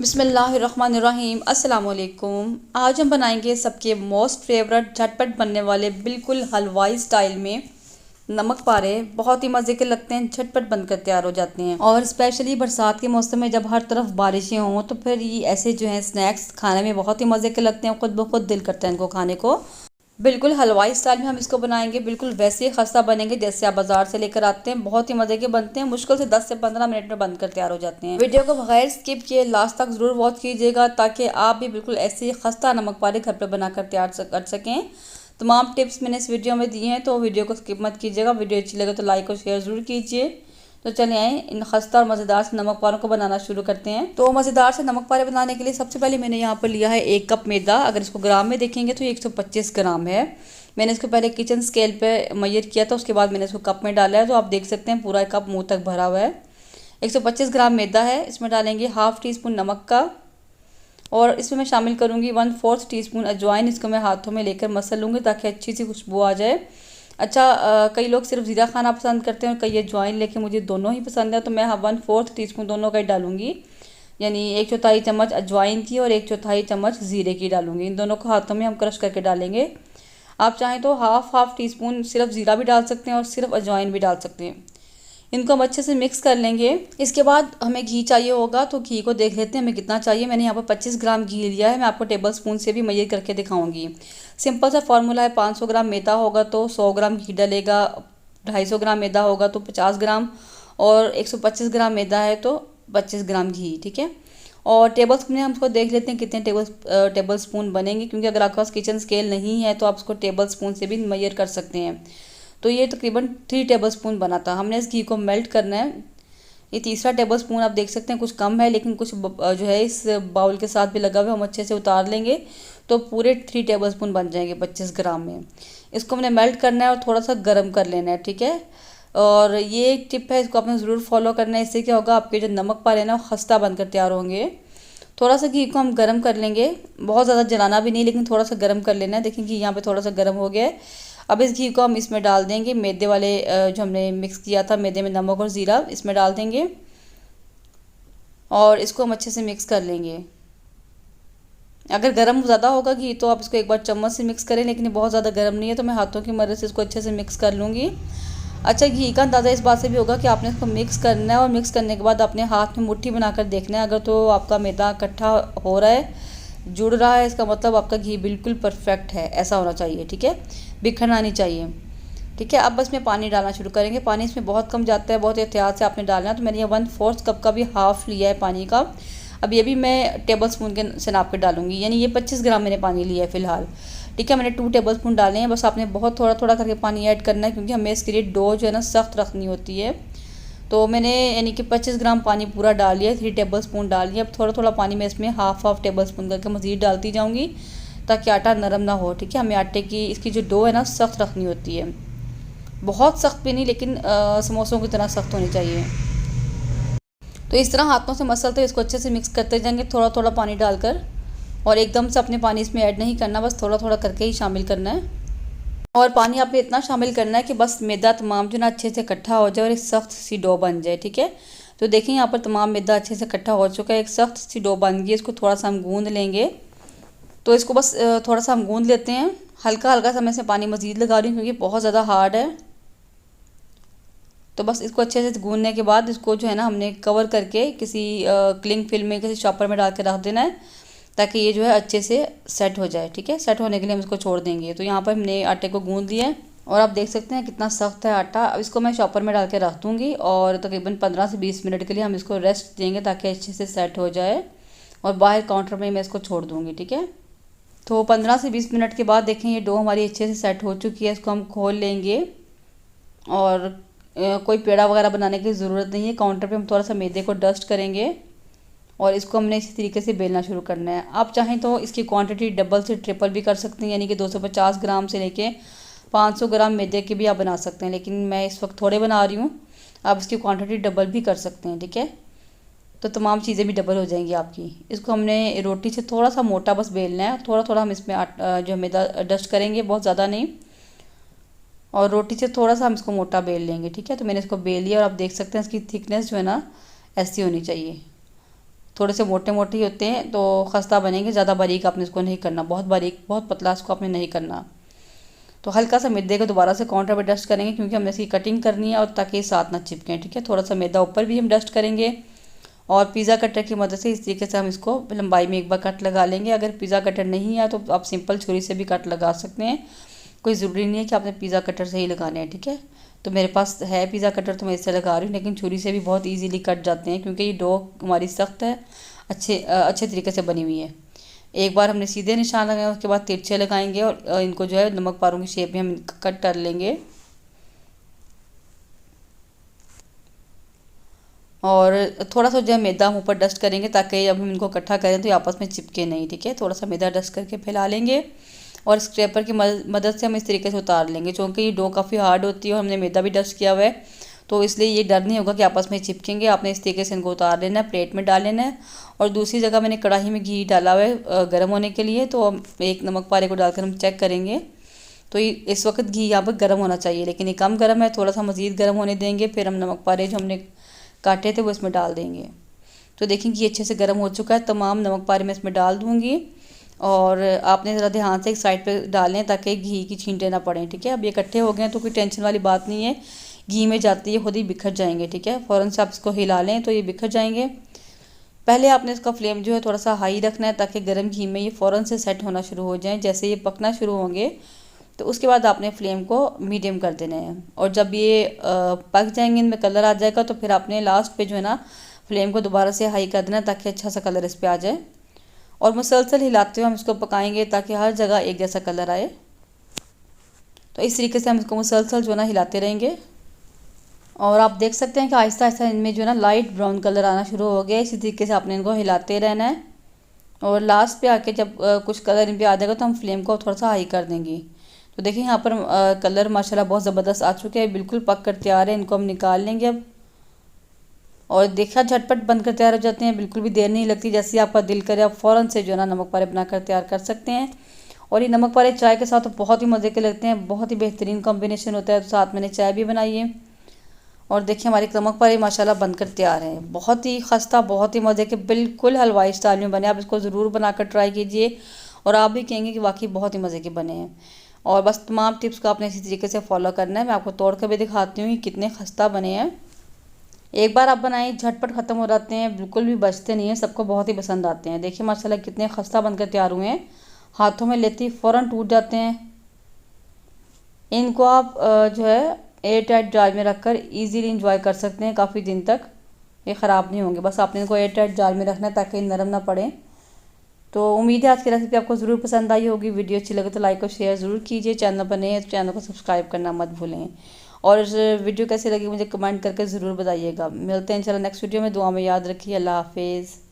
बिस्मिल्लाहिर्रहमानिर्रहीम अस्सलाम वालेकुम। आज हम बनाएंगे सबके मोस्ट फेवरेट झटपट बनने वाले बिल्कुल हलवाई स्टाइल में नमक पारे। बहुत ही मज़े के लगते हैं, झटपट बनकर तैयार हो जाते हैं। और स्पेशली बरसात के मौसम में जब हर तरफ बारिशें हों तो फिर ये ऐसे जो हैं स्नैक्स खाने में बहुत ही मज़े के लगते हैं। खुद ब खुद दिल करता है इनको खाने को। बिल्कुल हलवाई स्टाइल में हम इसको बनाएंगे, बिल्कुल वैसे ही खस्ता बनेंगे जैसे आप बाजार से लेकर आते हैं। बहुत ही मज़े के बनते हैं, मुश्किल से 10 से 15 मिनट में बनकर तैयार हो जाते हैं। वीडियो को बगैर स्किप किए लास्ट तक ज़रूर वॉच कीजिएगा ताकि आप भी बिल्कुल ऐसे ही खस्ता नमक पारे घर पर बनाकर तैयार कर सकें। तमाम टिप्स मैंने इस वीडियो में दिए हैं, तो वीडियो को स्किप मत कीजिएगा। वीडियो अच्छी लगे तो लाइक और शेयर ज़रूर कीजिए। तो चलिए आए इन खस्ता और मज़ेदार से नमक पारों को बनाना शुरू करते हैं। तो मज़ेदार से नमक पारे बनाने के लिए सबसे पहले मैंने यहाँ पर लिया है 1 कप मैदा। अगर इसको ग्राम में देखेंगे तो 125 ग्राम है। मैंने इसको पहले किचन स्केल पे मेजर किया था, उसके बाद मैंने इसको कप में डाला है। तो आप देख सकते हैं पूरा कप मुँह तक भरा हुआ है। 125 ग्राम मैदा है। इसमें डालेंगे हाफ़ टी स्पून नमक का, और इसमें मैं शामिल करूँगी 1/4 टीस्पून अजवाइन। इसको मैं हाथों में लेकर मसल लूँगी ताकि अच्छी सी खुशबू आ जाए। अच्छा, कई लोग सिर्फ ज़ीरा खाना पसंद करते हैं और कई अजवाइन, लेकिन मुझे दोनों ही पसंद है तो मैं 1/4 टीस्पून दोनों का ही डालूंगी। यानी 1/4 चम्मच अजवाइन की और 1/4 चम्मच ज़ीरे की डालूंगी। इन दोनों को हाथों में हम क्रश करके डालेंगे। आप चाहें तो हाफ टी स्पून सिर्फ ज़ीरा भी डाल सकते हैं और सिर्फ अजवाइन भी डाल सकते हैं। इनको हम अच्छे से मिक्स कर लेंगे। इसके बाद हमें घी चाहिए होगा, तो घी को देख लेते हैं हमें कितना चाहिए। मैंने यहाँ पर 25 ग्राम घी लिया है। मैं आपको टेबल स्पून से भी मेजर करके दिखाऊंगी। सिंपल सा फार्मूला है, 500 ग्राम मैदा होगा तो 100 ग्राम घी डलेगा, 250 ग्राम मैदा होगा तो 50 ग्राम, और 125 ग्राम मैदा है तो 25 ग्राम घी। ठीक है, और टेबल स्पून हम उसको देख लेते हैं कितने टेबल स्पून बनेंगे, क्योंकि अगर आपके पास किचन स्केल नहीं है तो आप उसको टेबल स्पून से भी मेजर कर सकते हैं। तो ये तकरीबन 3 टेबल स्पून बना था। हमने इस घी को मेल्ट करना है। ये तीसरा टेबल स्पून आप देख सकते हैं, कुछ कम है लेकिन कुछ जो है इस बाउल के साथ भी लगा हुआ है। हम अच्छे से उतार लेंगे तो पूरे 3 टेबल स्पून बन जाएंगे 25 ग्राम में। इसको हमने मेल्ट करना है और थोड़ा सा गर्म कर लेना है। ठीक है, और ये एक टिप है, इसको आपने ज़रूर फॉलो करना है। इससे क्या होगा, आपके जो नमक पारे ना वो खस्ता बनकर तैयार होंगे। थोड़ा सा घी को हम गर्म कर लेंगे, बहुत ज़्यादा जलाना भी नहीं लेकिन थोड़ा सा गर्म कर लेना है। देखिए घी यहाँ पे थोड़ा सा गर्म हो गया है। अब इस घी को हम इसमें डाल देंगे, मैदे वाले जो हमने मिक्स किया था, मैदे में नमक और ज़ीरा इसमें डाल देंगे और इसको हम अच्छे से मिक्स कर लेंगे। अगर गर्म ज़्यादा होगा घी तो आप इसको एक बार चम्मच से मिक्स करें, लेकिन ये बहुत ज़्यादा गर्म नहीं है तो मैं हाथों की मदद से इसको अच्छे से मिक्स कर लूँगी। अच्छा, घी का अंदाज़ा इस बात से भी होगा कि आपने इसको मिक्स करना है, और मिक्स करने के बाद अपने हाथ में मुट्ठी बनाकर देखना है। अगर तो आपका मैदा इकट्ठा हो रहा है, जुड़ रहा है, इसका मतलब आपका घी बिल्कुल परफेक्ट है, ऐसा होना चाहिए। ठीक है, बिखरना नहीं चाहिए। ठीक है, अब बस में पानी डालना शुरू करेंगे। पानी इसमें बहुत कम जाता है, बहुत एहतियात से आपने डालना है। तो मैंने ये 1/4 कप का भी हाफ़ लिया है पानी का। अब ये भी मैं टेबल स्पून के से नाप कर डालूंगी, यानी ये 25 ग्राम मैंने पानी लिया है फ़िलहाल। ठीक है, मैंने 2 टेबल स्पून डाले हैं। बस आपने बहुत थोड़ा थोड़ा करके पानी ऐड करना है, क्योंकि हमें इसके लिए डो जो है ना सख्त रखनी होती है। तो मैंने यानी कि 25 ग्राम पानी पूरा डाल लिया, 3 टेबल स्पून डाल लिया। अब थोड़ा थोड़ा पानी मैं इसमें हाफ टेबल स्पून करके मज़ीद डालती जाऊँगी ताकि आटा नरम ना हो। ठीक है, हमें आटे की इसकी जो डो है ना सख्त रखनी होती है, बहुत सख्त भी नहीं, लेकिन समोसों की तरह सख्त होनी चाहिए। तो इस तरह हाथों से मसलते हुए इसको अच्छे से मिक्स करते जाएंगे, थोड़ा थोड़ा पानी डालकर। और एकदम से अपने पानी इसमें ऐड नहीं करना, बस थोड़ा थोड़ा करके ही शामिल करना है। और पानी आपने इतना शामिल करना है कि बस मैदा तमाम जो ना अच्छे से इकट्ठा हो जाए और एक सख्त सी डो बन जाए। ठीक है, तो देखें यहाँ पर तमाम मैदा अच्छे से इकट्ठा हो चुका है, एक सख्त सी डो बन गई। इसको थोड़ा सा हम गूंद लेंगे। तो इसको बस थोड़ा सा हम गूंद लेते हैं, हल्का हल्का सा मैं इसमें पानी मज़ीद लगा रही हूँ क्योंकि बहुत ज़्यादा हार्ड है। तो बस इसको अच्छे से गूंदने के बाद इसको जो है ना हमने कवर करके किसी क्लिंग फिल्म में, किसी शॉपर में डाल के रख देना है ताकि ये जो है अच्छे से सेट हो जाए। ठीक है, सेट होने के लिए हम इसको छोड़ देंगे। तो यहाँ पर हमने आटे को गूंद लिया है और आप देख सकते हैं कितना सख्त है आटा। अब इसको मैं शॉपर में डाल के रख दूँगी और तकरीबन 15 से 20 मिनट के लिए हम इसको रेस्ट देंगे ताकि अच्छे से सेट हो जाए, और बाहर काउंटर में मैं इसको छोड़ दूँगी। ठीक है, तो 15 से 20 मिनट के बाद देखें ये डो हमारी अच्छे से सेट हो चुकी है। इसको हम खोल लेंगे और कोई पेड़ा वगैरह बनाने की ज़रूरत नहीं है। काउंटर पे हम थोड़ा सा मैदे को डस्ट करेंगे और इसको हमने इसी तरीके से बेलना शुरू करना है। आप चाहें तो इसकी क्वांटिटी डबल से ट्रिपल भी कर सकते हैं, यानी कि 250 ग्राम से लेके 500 ग्राम मैदे के भी आप बना सकते हैं, लेकिन मैं इस वक्त थोड़े बना रही हूँ। आप इसकी क्वांटिटी डबल भी कर सकते हैं। ठीक है, तो तमाम चीज़ें भी डबल हो जाएंगी आपकी। इसको हमने रोटी से थोड़ा सा मोटा बस बेलना है, थोड़ा थोड़ा हम इसमें जो मैदा डस्ट करेंगे, बहुत ज़्यादा नहीं, और रोटी से थोड़ा सा हम इसको मोटा बेल लेंगे। ठीक है, तो मैंने इसको बेल लिया और आप देख सकते हैं इसकी थिकनेस जो है ना ऐसी होनी चाहिए। थोड़े से मोटे मोटे ही होते हैं तो खस्ता बनेंगे। ज़्यादा बारीक आपने इसको नहीं करना, बहुत बारीक बहुत पतला इसको आपने नहीं करना। तो हल्का सा मैदे को दोबारा से काउंटर पर डस्ट करेंगे क्योंकि हमने इसकी कटिंग करनी है और ताकि साथ ना चिपकें। ठीक है, थोड़ा सा मैदा ऊपर भी हम डस्ट करेंगे और पिज़्ज़ा कटर की मदद से इस तरीके से हम इसको लंबाई में एक बार कट लगा लेंगे। अगर पिज़्ज़ा कटर नहीं है तो आप सिंपल छुरी से भी कट लगा सकते हैं, कोई ज़रूरी नहीं है कि आपने पिज़्ज़ा कटर से ही लगाने हैं। ठीक है, तो मेरे पास है पिज़्ज़ा कटर तो मैं इससे लगा रही हूँ, लेकिन छुरी से भी बहुत ईजीली कट जाते हैं क्योंकि ये डो हमारी सख्त है, अच्छे तरीके से बनी हुई है। एक बार हमने सीधे निशान लगाए, उसके बाद तिरछे लगाएंगे और इनको जो है नमक पारों की शेप में हम कट कर लेंगे। और थोड़ा सा जो है मैदा हम ऊपर डस्ट करेंगे ताकि जब हम इनको इकट्ठा करें तो ये आपस में चिपके नहीं। ठीक है, थोड़ा सा मैदा डस्ट करके फैला लेंगे और स्क्रैपर की मदद से हम इस तरीके से उतार लेंगे। क्योंकि ये डो काफ़ी हार्ड होती है और हमने मैदा भी डस्ट किया हुआ है तो इसलिए ये डर नहीं होगा कि आपस में चिपकेंगे। आपने इस तरीके से इनको उतार लेना है, प्लेट में डाल लेना है। और दूसरी जगह मैंने कढ़ाई में घी डाला हुआ है गर्म होने के लिए, तो हम एक नमक पारे को डालकर हम चेक करेंगे। तो ये इस वक्त घी यहाँ पर गर्म होना चाहिए, लेकिन ये कम गर्म है, थोड़ा सा मज़ीद गर्म होने देंगे। फिर हम नमक पारे जो हमने काटे थे वो इसमें डाल देंगे। तो देखें कि ये अच्छे से गर्म हो चुका है। तमाम नमक पारे मैं इसमें डाल दूँगी और आपने ज़रा ध्यान से एक साइड पे डालें ताकि घी की छींटे ना पड़ें। ठीक है, अब ये इकट्ठे हो गए हैं तो कोई टेंशन वाली बात नहीं है, घी में जाती है खुद ही बिखर जाएंगे। ठीक है, फ़ौरन से आप इसको हिला लें तो ये बिखर जाएंगे। पहले आपने इसका फ्लेम जो है थोड़ा सा हाई रखना है ताकि गर्म घी में ये फ़ौरन से सेट होना शुरू हो जाए। जैसे ये पकना शुरू होंगे तो उसके बाद आपने फ्लेम को मीडियम कर देना है और जब ये पक जाएंगे, इनमें कलर आ जाएगा तो फिर आपने लास्ट पे जो है ना फ्लेम को दोबारा से हाई कर देना ताकि अच्छा सा कलर इस पर आ जाए। और मुसलसल हिलाते हुए हम इसको पकाएंगे ताकि हर जगह एक जैसा कलर आए। तो इस तरीके से हम इसको मुसलसल जो है ना हिलाते रहेंगे और आप देख सकते हैं कि आहिस्ता आहिस्ता इनमें जो है ना लाइट ब्राउन कलर आना शुरू हो गया। इसी तरीके से आपने इनको हिलाते रहना है और लास्ट पे आके जब कुछ कलर इन पे आ जाएगा तो हम फ्लेम को थोड़ा सा हाई कर देंगे। तो देखिए यहाँ पर कलर माशाल्लाह बहुत ज़बरदस्त आ चुके हैं, बिल्कुल पक कर तैयार है। इनको हम निकाल लेंगे अब और देखा झटपट बनकर तैयार हो जाते हैं, बिल्कुल भी देर नहीं लगती। जैसे आपका दिल करे आप फ़ौरन से जो है ना नमक पारे बनाकर तैयार कर सकते हैं। और ये नमक पारे चाय के साथ तो बहुत ही मज़े के लगते हैं, बहुत ही बेहतरीन कॉम्बिनेशन होता है। तो साथ मैंने चाय भी बनाई है और देखिए हमारे नमक पारे माशाल्लाह बनकर तैयार हैं। बहुत ही खस्ता, बहुत ही मज़े के, बिल्कुल हलवाई स्टाइल में बने। आप इसको ज़रूर बनाकर ट्राई कीजिए और आप भी कहेंगे कि वाकई बहुत ही मज़े के बने हैं। और बस तमाम टिप्स को आपने इसी तरीके से फॉलो करना है। मैं आपको तोड़ कर भी दिखाती हूँ कि कितने खस्ता बने हैं। एक बार आप बनाएं झटपट ख़त्म हो जाते हैं, बिल्कुल भी बचते नहीं हैं, सबको बहुत ही पसंद आते हैं। देखिए माशाल्लाह कितने खस्ता बनकर तैयार हुए हैं, हाथों में लेते ही फ़ौरन टूट जाते हैं। इनको आप जो है एयर टाइट जार में रखकर इजीली इंजॉय कर सकते हैं, काफ़ी दिन तक ये ख़राब नहीं होंगे। बस आपने इनको एयर टाइट जार में रखना है ताकि नरम ना पड़े। तो उम्मीद है आज की रेसिपी आपको ज़रूर पसंद आई होगी। वीडियो अच्छी लगे तो लाइक और शेयर ज़रूर कीजिए। चैनल पर नए हैं तो चैनल को सब्सक्राइब करना मत भूलें और वीडियो कैसी लगी मुझे कमेंट करके ज़रूर बताइएगा। मिलते हैं इंशाल्लाह नेक्स्ट वीडियो में। दुआ में याद रखिए। अल्लाह हाफिज़।